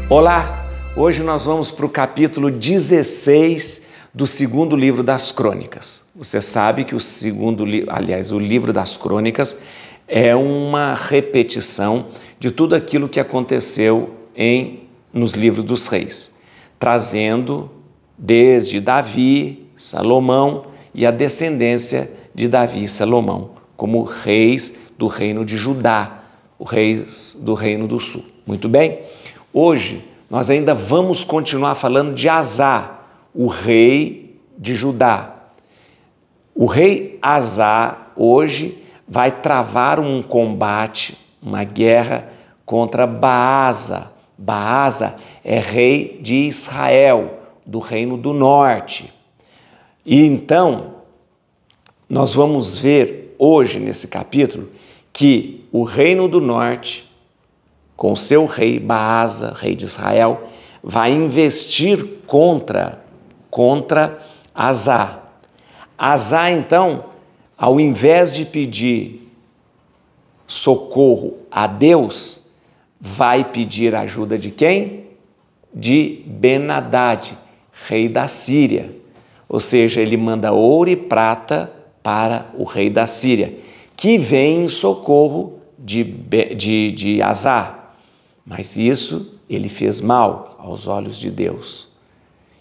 Olá! Hoje nós vamos para o capítulo 16 do segundo livro das Crônicas. Você sabe que o livro das Crônicas é uma repetição de tudo aquilo que aconteceu nos livros dos reis, trazendo desde Davi, Salomão e a descendência de Davi e Salomão, como reis do reino de Judá, os reis do reino do sul. Muito bem? Hoje nós ainda vamos continuar falando de Asa, o rei de Judá. O rei Asa hoje vai travar um combate, uma guerra contra Baasa. Baasa é rei de Israel, do reino do norte. E então, nós vamos ver hoje nesse capítulo que o reino do norte, com o seu rei Baasa, rei de Israel, vai investir contra Asa. Asa, então, ao invés de pedir socorro a Deus, vai pedir ajuda de quem? De Ben-Hadad, rei da Síria. Ou seja, ele manda ouro e prata para o rei da Síria, que vem em socorro de Asa. Mas isso ele fez mal aos olhos de Deus.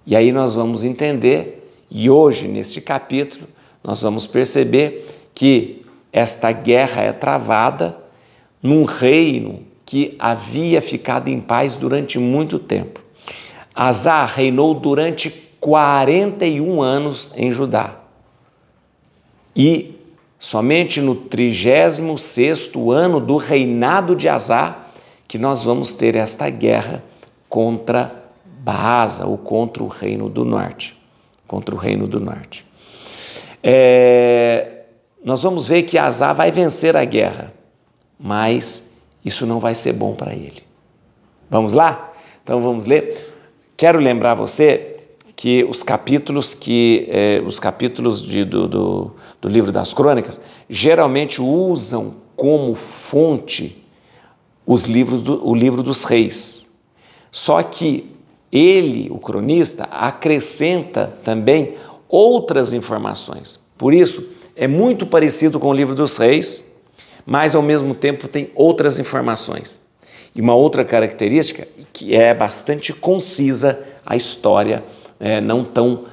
E aí nós vamos entender, e hoje neste capítulo, nós vamos perceber que esta guerra é travada num reino que havia ficado em paz durante muito tempo. Asa reinou durante 41 anos em Judá. E somente no 36º ano do reinado de Asa que nós vamos ter esta guerra contra Baasa, ou contra o reino do norte. Contra o reino do norte. Nós vamos ver que Asa vai vencer a guerra, mas isso não vai ser bom para ele. Vamos lá? Então vamos ler. Quero lembrar você que os capítulos do livro das Crônicas geralmente usam como fonte o livro dos reis. Só que ele, o cronista, acrescenta também outras informações. Por isso, é muito parecido com o livro dos reis, mas ao mesmo tempo tem outras informações. E uma outra característica que é bastante concisa a história, não tão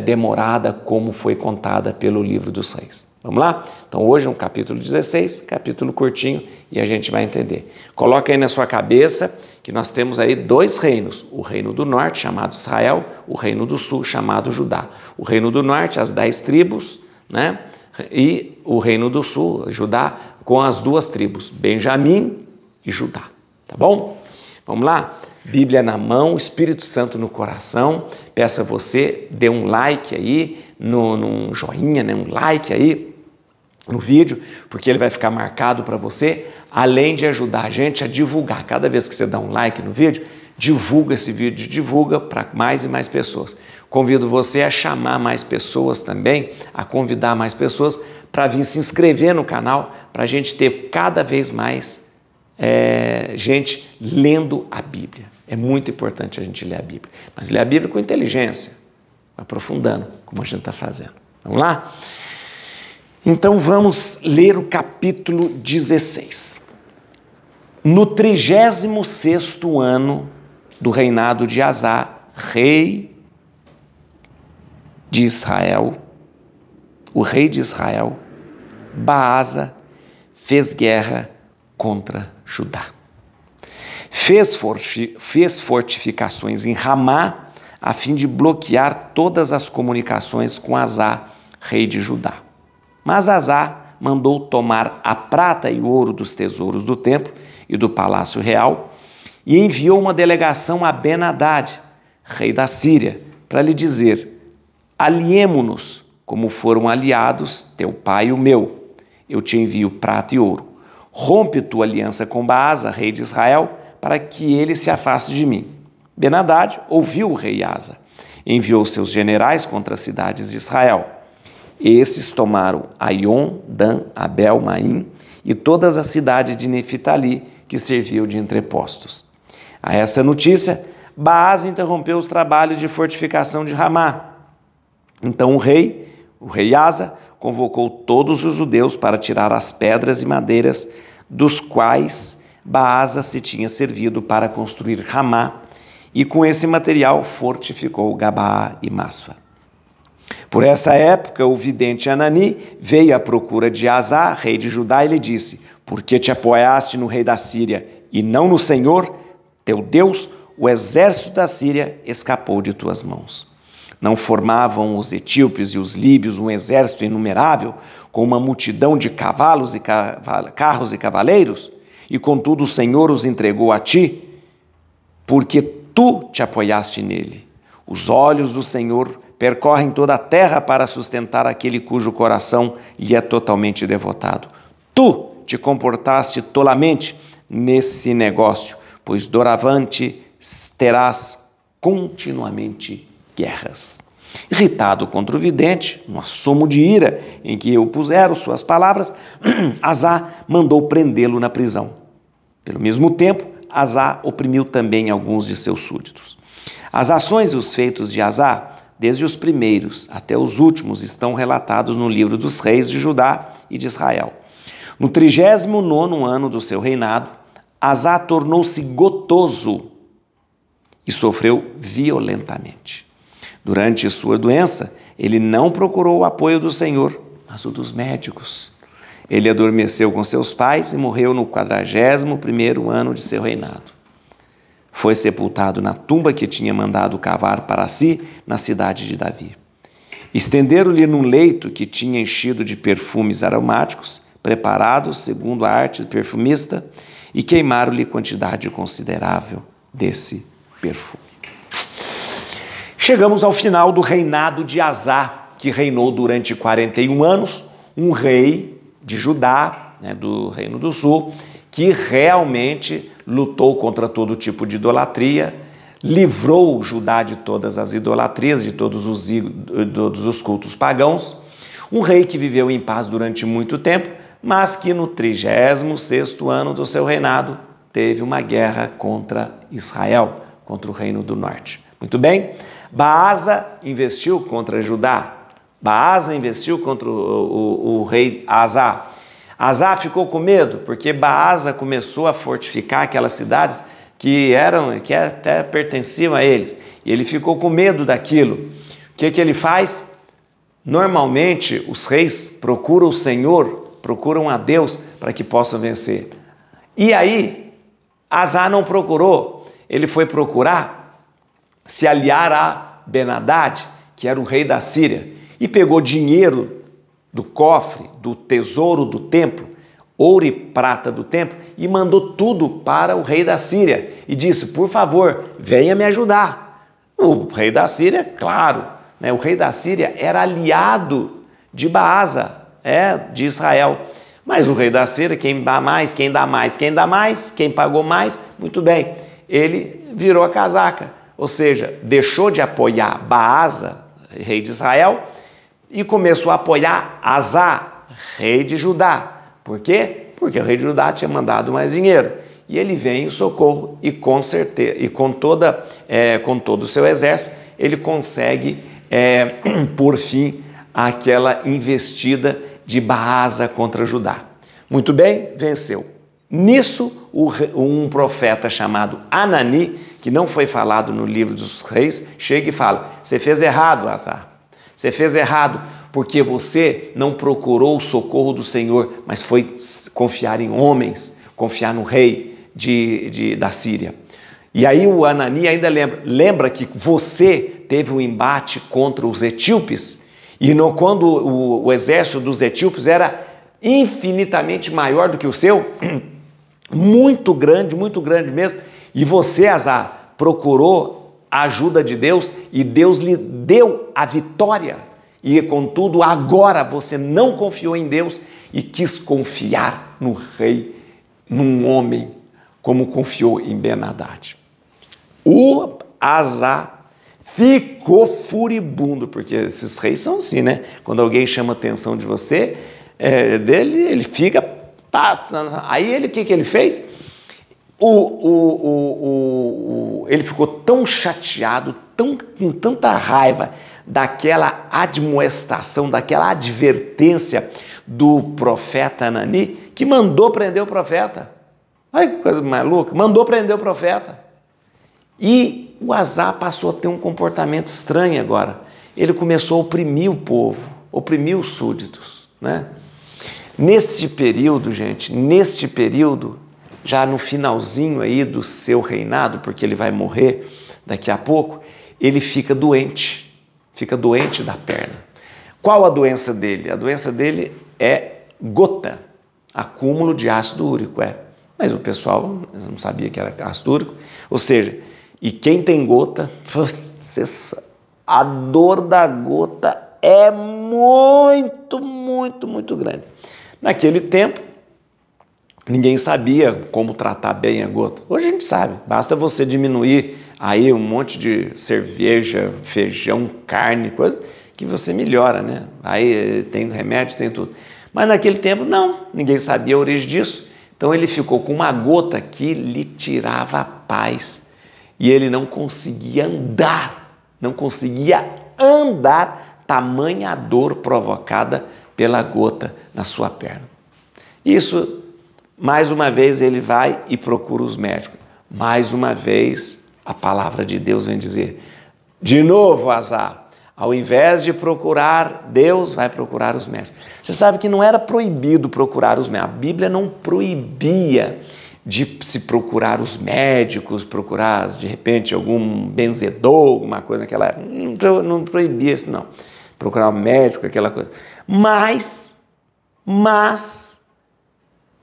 demorada como foi contada pelo livro dos reis. Vamos lá? Então hoje é um capítulo 16, capítulo curtinho, e a gente vai entender. Coloca aí na sua cabeça que nós temos aí dois reinos, o reino do norte, chamado Israel, o reino do sul, chamado Judá. O reino do norte, as 10 tribos, né? E o reino do sul, Judá, com as 2 tribos, Benjamim e Judá. Tá bom? Vamos lá? Bíblia na mão, Espírito Santo no coração. Peço a você, dê um like aí, num joinha, né? Um like aí no vídeo, porque ele vai ficar marcado para você, além de ajudar a gente a divulgar. Cada vez que você dá um like no vídeo, divulga esse vídeo, divulga para mais e mais pessoas. Convido você a chamar mais pessoas também, a convidar mais pessoas para vir se inscrever no canal, para a gente ter cada vez mais gente lendo a Bíblia. É muito importante a gente ler a Bíblia, mas ler a Bíblia com inteligência, aprofundando, como a gente está fazendo. Vamos lá? Então vamos ler o capítulo 16. No 36º ano do reinado de Asa, rei de Israel, o rei de Israel, Baasa, fez guerra contra Judá. Fez fortificações em Ramá, a fim de bloquear todas as comunicações com Asa, rei de Judá. Mas Asa mandou tomar a prata e o ouro dos tesouros do templo e do palácio real e enviou uma delegação a Ben-Hadad, rei da Síria, para lhe dizer: aliemo-nos, como foram aliados teu pai e o meu. Eu te envio prata e ouro. Rompe tua aliança com Baasa, rei de Israel, para que ele se afaste de mim. Ben-Hadad ouviu o rei Asa. Enviou seus generais contra as cidades de Israel. Esses tomaram Aion, Dan, Abel, Maim e todas as cidades de Neftali que serviam de entrepostos. A essa notícia, Baasa interrompeu os trabalhos de fortificação de Ramá. Então o rei Asa, convocou todos os judeus para tirar as pedras e madeiras dos quais Baasa se tinha servido para construir Ramá, e com esse material fortificou Gabaá e Masfa. Por essa época, o vidente Anani veio à procura de Asa, rei de Judá, e lhe disse: por que te apoiaste no rei da Síria e não no Senhor, teu Deus? O exército da Síria escapou de tuas mãos. Não formavam os etíopes e os líbios um exército inumerável, com uma multidão de cavalos e carros e cavaleiros? E contudo o Senhor os entregou a ti, porque tu te apoiaste nele. Os olhos do Senhor percorrem toda a terra para sustentar aquele cujo coração lhe é totalmente devotado. Tu te comportaste tolamente nesse negócio, pois doravante terás continuamente guerras. Irritado contra o vidente, um assomo de ira em que o puseram suas palavras, Asa mandou prendê-lo na prisão. Pelo mesmo tempo, Asa oprimiu também alguns de seus súditos. As ações e os feitos de Asa, desde os primeiros até os últimos, estão relatados no livro dos reis de Judá e de Israel. No 39º ano do seu reinado, Asa tornou-se gotoso e sofreu violentamente. Durante sua doença, ele não procurou o apoio do Senhor, mas o dos médicos. Ele adormeceu com seus pais e morreu no 41º ano de seu reinado. Foi sepultado na tumba que tinha mandado cavar para si na cidade de Davi. Estenderam-lhe num leito que tinha enchido de perfumes aromáticos, preparados segundo a arte do perfumista, e queimaram-lhe quantidade considerável desse perfume. Chegamos ao final do reinado de Asa, que reinou durante 41 anos, um rei de Judá, do Reino do Sul, que realmente lutou contra todo tipo de idolatria, livrou Judá de todas as idolatrias, de todos os cultos pagãos, um rei que viveu em paz durante muito tempo, mas que no 36º ano do seu reinado teve uma guerra contra Israel, contra o Reino do Norte. Muito bem? Baasa investiu contra Judá. Baasa investiu contra o rei Asa. Asa ficou com medo, porque Baasa começou a fortificar aquelas cidades que até pertenciam a eles. E ele ficou com medo daquilo. O que ele faz? Normalmente, os reis procuram o Senhor, procuram a Deus para que possam vencer. E aí, Asa não procurou. Ele foi procurar se aliar a Ben-Hadad, que era o rei da Síria, e pegou dinheiro do cofre, do tesouro do templo, ouro e prata do templo, e mandou tudo para o rei da Síria, e disse: por favor, venha me ajudar. O rei da Síria, claro, o rei da Síria era aliado de Baasa, de Israel, mas o rei da Síria, quem dá mais, quem dá mais, quem dá mais, quem pagou mais, muito bem, ele virou a casaca, ou seja, deixou de apoiar Baasa, rei de Israel, e começou a apoiar Asa, rei de Judá. Por quê? Porque o rei de Judá tinha mandado mais dinheiro. E ele vem em socorro e com certeza, e com todo o seu exército, ele consegue por fim àquela investida de Baasa contra Judá. Muito bem, venceu. Nisso, um profeta chamado Anani, que não foi falado no livro dos reis, chega e fala: você fez errado, Asa. Você fez errado porque você não procurou o socorro do Senhor, mas foi confiar em homens, confiar no rei da Síria. E aí o Anani ainda lembra que você teve um embate contra os etíopes, e quando o exército dos etíopes era infinitamente maior do que o seu, muito grande mesmo, e você, Asa, procurou a ajuda de Deus e Deus lhe deu a vitória. E contudo, agora você não confiou em Deus e quis confiar no rei, num homem, como confiou em Ben-Hadad. O Asa ficou furibundo, porque esses reis são assim, né? Quando alguém chama a atenção de você, ele fica... Aí o que ele fez? Ele ficou tão chateado, com tanta raiva daquela admoestação, daquela advertência do profeta Anani, que mandou prender o profeta. Olha que coisa maluca, mandou prender o profeta. E o Asa passou a ter um comportamento estranho agora. Ele começou a oprimir o povo, oprimir os súditos, né? Neste período, gente, já no finalzinho aí do seu reinado, porque ele vai morrer daqui a pouco, ele fica doente da perna. Qual a doença dele? A doença dele é gota, acúmulo de ácido úrico, Mas o pessoal não sabia que era ácido úrico, ou seja, e quem tem gota, a dor da gota é muito, muito, muito grande. Naquele tempo, ninguém sabia como tratar bem a gota. Hoje a gente sabe, basta você diminuir aí um monte de cerveja, feijão, carne, coisa, que você melhora, né? Aí tem remédio, tem tudo. Mas naquele tempo, não, ninguém sabia a origem disso. Então ele ficou com uma gota que lhe tirava a paz. E ele não conseguia andar, tamanha a dor provocada pela gota na sua perna. Isso, mais uma vez, ele vai e procura os médicos. Mais uma vez, a palavra de Deus vem dizer, de novo, Asa, ao invés de procurar Deus, vai procurar os médicos. Você sabe que não era proibido procurar os médicos. A Bíblia não proibia de se procurar os médicos, procurar, de repente, algum benzedor, alguma coisa naquela época. Não proibia isso, não. Procurar o médico, aquela coisa. Mas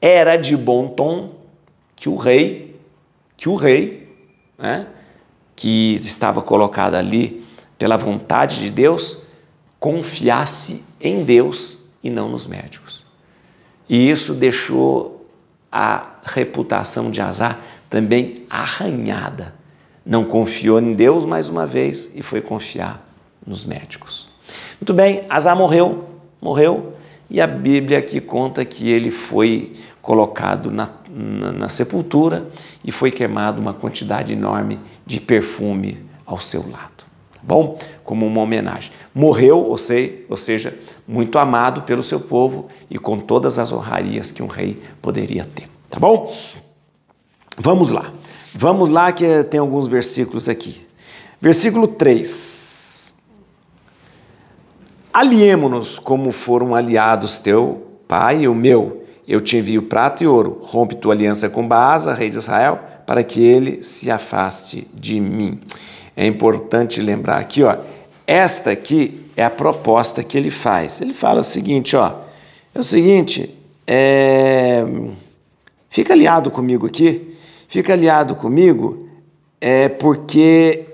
era de bom tom que o rei, né, que estava colocado ali pela vontade de Deus, confiasse em Deus e não nos médicos. E isso deixou a reputação de Asa também arranhada. Não confiou em Deus mais uma vez e foi confiar nos médicos. Muito bem, Asa morreu, e a Bíblia aqui conta que ele foi colocado na sepultura e foi queimado uma quantidade enorme de perfume ao seu lado. Tá bom? Como uma homenagem. Morreu, ou seja, muito amado pelo seu povo e com todas as honrarias que um rei poderia ter. Tá bom? Vamos lá que tem alguns versículos aqui. Versículo 3. Aliemo-nos como foram aliados teu pai e o meu. Eu te envio prata e ouro. Rompe tua aliança com Baasa, rei de Israel, para que ele se afaste de mim. É importante lembrar aqui, esta aqui é a proposta que ele faz. Ele fala o seguinte, é o seguinte, fica aliado comigo aqui, porque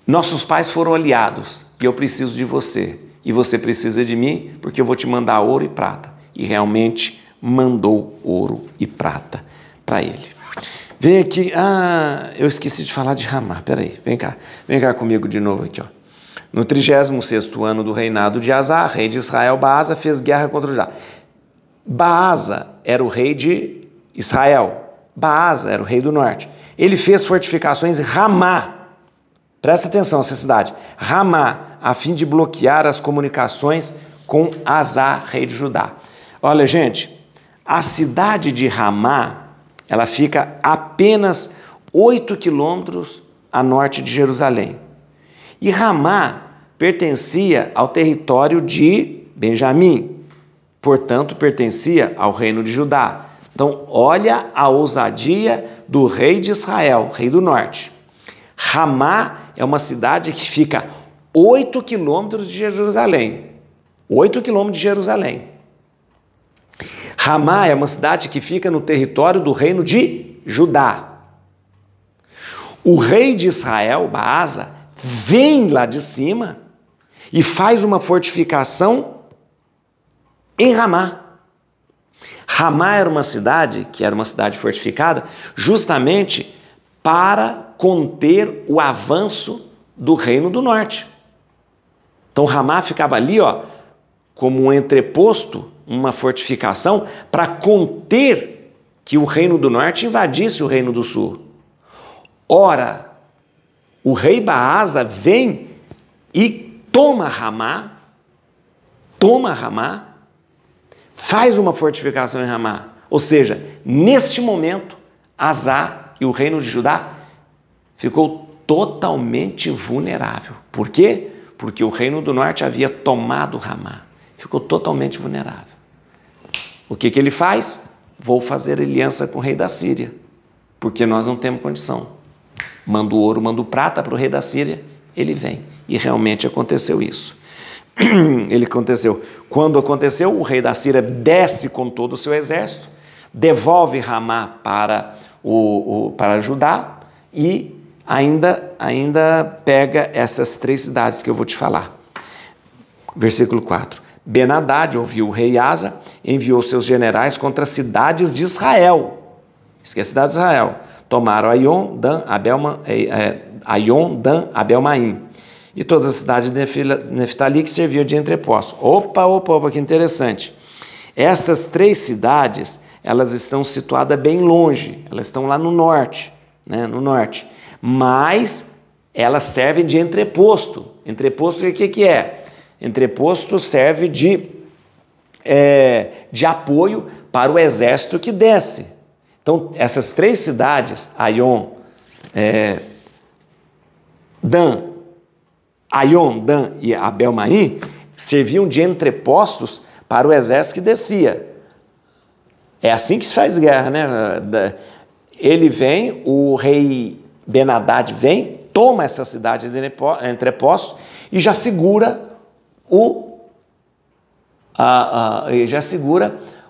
nossos pais foram aliados e eu preciso de você. E você precisa de mim porque eu vou te mandar ouro e prata. E realmente mandou ouro e prata para ele. Vem aqui, eu esqueci de falar de Ramá, peraí, vem cá comigo de novo aqui, No 36º ano do reinado de Asa, rei de Israel, Baasa fez guerra contra Judá. Baasa era o rei de Israel, Baasa era o rei do norte. Ele fez fortificações em Ramá, presta atenção essa cidade, Ramá, a fim de bloquear as comunicações com Asa, rei de Judá. Olha, gente, a cidade de Ramá, ela fica apenas 8 quilômetros a norte de Jerusalém. E Ramá pertencia ao território de Benjamim, portanto, pertencia ao reino de Judá. Então, olha a ousadia do rei de Israel, rei do norte. Ramá é uma cidade que fica 8 quilômetros de Jerusalém. 8 quilômetros de Jerusalém. Ramá é uma cidade que fica no território do reino de Judá. O rei de Israel, Baasa, vem lá de cima e faz uma fortificação em Ramá. Ramá era uma cidade fortificada justamente para conter o avanço do reino do norte. Então Ramá ficava ali, como um entreposto uma fortificação para conter que o reino do norte invadisse o reino do sul. Ora, o rei Baasa vem e toma Ramá, faz uma fortificação em Ramá. Ou seja, neste momento, Asa e o reino de Judá ficou totalmente vulnerável. Por quê? Porque o reino do norte havia tomado Ramá. Ficou totalmente vulnerável. O que ele faz? Vou fazer aliança com o rei da Síria, porque nós não temos condição. Manda o ouro, manda o prata para o rei da Síria, ele vem. E realmente aconteceu isso. Quando aconteceu, o rei da Síria desce com todo o seu exército, devolve Ramá para Judá e ainda pega essas 3 cidades que eu vou te falar. Versículo 4. Ben-Hadad ouviu o rei Asa, enviou seus generais contra as cidades de Israel. Esquece a cidade de Israel. Tomaram Aion, Dan, Abel-Maim e todas as cidades de Neftali que serviam de entreposto. Opa, que interessante. Essas 3 cidades, elas estão situadas bem longe, elas estão lá no norte, mas elas servem de entreposto. Entreposto, o que é? Entreposto serve de apoio para o exército que desce. Então, essas 3 cidades, Aion, Dan e Abel-Maim, serviam de entrepostos para o exército que descia. É assim que se faz guerra, né? Ele vem, o rei Ben-Hadad vem, toma essa cidade de entrepostos e já segura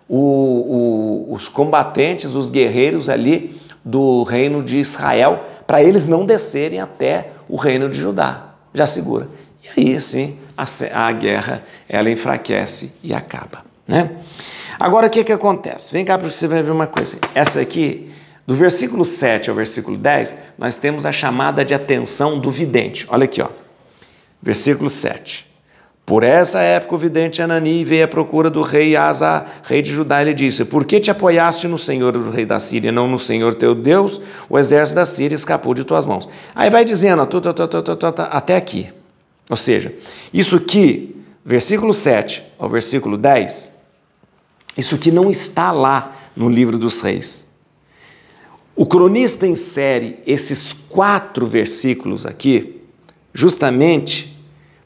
os combatentes, os guerreiros ali do reino de Israel, para eles não descerem até o reino de Judá. Já segura. E aí, sim, a guerra, ela enfraquece e acaba, né? Agora, o que acontece? Vem cá para você ver uma coisa. Essa aqui, do versículo 7 ao versículo 10, nós temos a chamada de atenção do vidente. Olha aqui, ó. Versículo 7. Por essa época o vidente Anani veio à procura do rei Asa, rei de Judá, e ele disse: por que te apoiaste no Senhor, o rei da Síria, não no Senhor teu Deus? O exército da Síria escapou de tuas mãos. Aí vai dizendo, até aqui. Ou seja, isso aqui, versículo 7 ao versículo 10, isso aqui não está lá no livro dos reis. O cronista insere esses 4 versículos aqui, justamente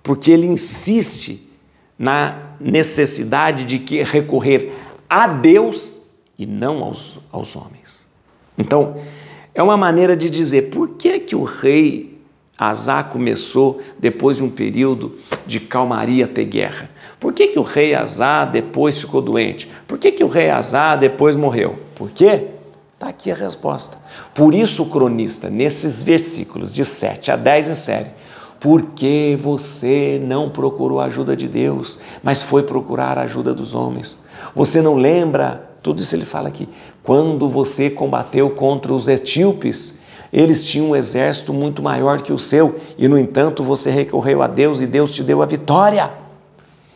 porque ele insiste na necessidade de que recorrer a Deus e não aos homens. Então, é uma maneira de dizer por que o rei Asa começou, depois de um período de calmaria, a ter guerra. Por que o rei Asa depois ficou doente? Por que o rei Asa depois morreu? Por quê? Está aqui a resposta. Por isso o cronista, nesses versículos de 7 a 10, insere: porque você não procurou a ajuda de Deus, mas foi procurar a ajuda dos homens. Você não lembra, tudo isso ele fala aqui, quando você combateu contra os etíopes, eles tinham um exército muito maior que o seu, e no entanto você recorreu a Deus e Deus te deu a vitória.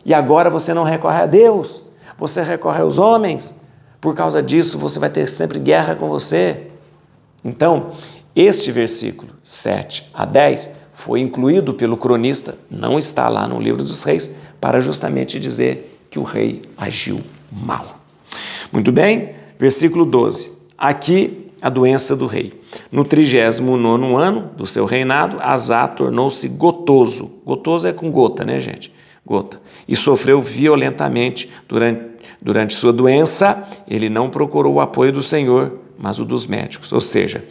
E agora você não recorre a Deus, você recorre aos homens. Por causa disso você vai ter sempre guerra com você. Então, este versículo 7 a 10 foi incluído pelo cronista, não está lá no livro dos reis, para justamente dizer que o rei agiu mal. Muito bem, versículo 12. Aqui a doença do rei. No 39º ano do seu reinado, Asa tornou-se gotoso. Gotoso é com gota, né, gente? Gota. E sofreu violentamente durante sua doença. Ele não procurou o apoio do Senhor, mas o dos médicos. Ou seja,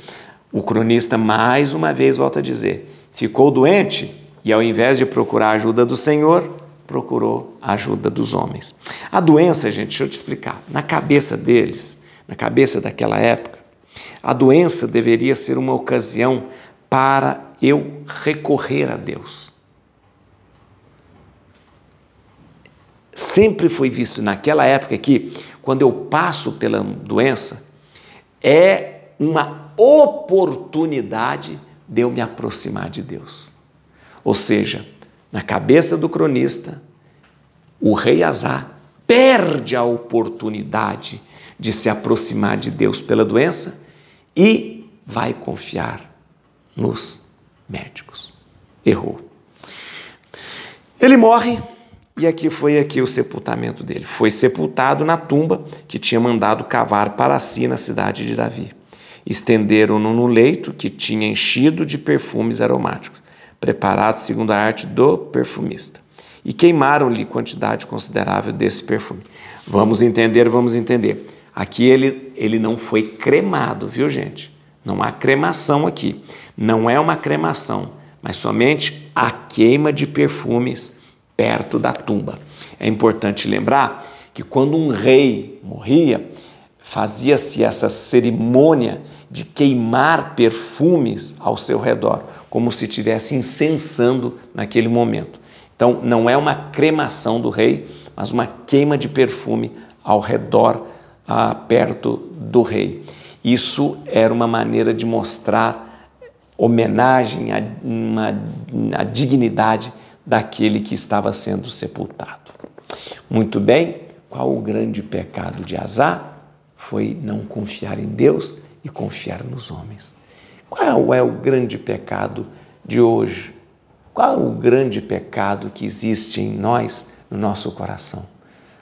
o cronista mais uma vez volta a dizer: ficou doente e, ao invés de procurar a ajuda do Senhor, procurou a ajuda dos homens. A doença, gente, deixa eu te explicar. Na cabeça deles, na cabeça daquela época, a doença deveria ser uma ocasião para eu recorrer a Deus. Sempre foi visto naquela época que, quando eu passo pela doença, é uma oportunidade de eu me aproximar de Deus. Ou seja, na cabeça do cronista, o rei Asa perde a oportunidade de se aproximar de Deus pela doença e vai confiar nos médicos. Errou. Ele morre e aqui foi o sepultamento dele. Foi sepultado na tumba que tinha mandado cavar para si na cidade de Davi. Estenderam-no no leito que tinha enchido de perfumes aromáticos, preparados segundo a arte do perfumista. E queimaram-lhe quantidade considerável desse perfume. Vamos entender. Aqui ele não foi cremado, viu, gente? Não há cremação aqui. Não é uma cremação, mas somente a queima de perfumes perto da tumba. É importante lembrar que quando um rei morria, fazia-se essa cerimônia de queimar perfumes ao seu redor, como se estivesse incensando naquele momento. Então, não é uma cremação do rei, mas uma queima de perfume ao redor, perto do rei. Isso era uma maneira de mostrar homenagem à dignidade daquele que estava sendo sepultado. Muito bem, qual o grande pecado de Asa? Foi não confiar em Deus e confiar nos homens. Qual é o grande pecado de hoje? Qual é o grande pecado que existe em nós, no nosso coração?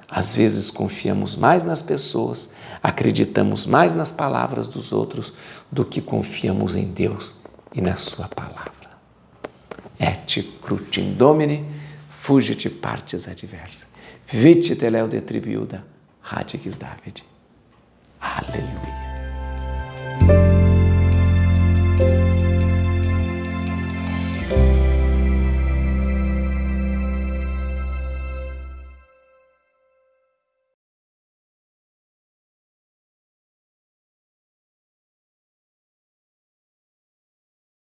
Às vezes confiamos mais nas pessoas, acreditamos mais nas palavras dos outros do que confiamos em Deus e na sua palavra. Et crutim Domini, fugit partes adversa. Vite teleu de tribiuda, radix David. Aleluia.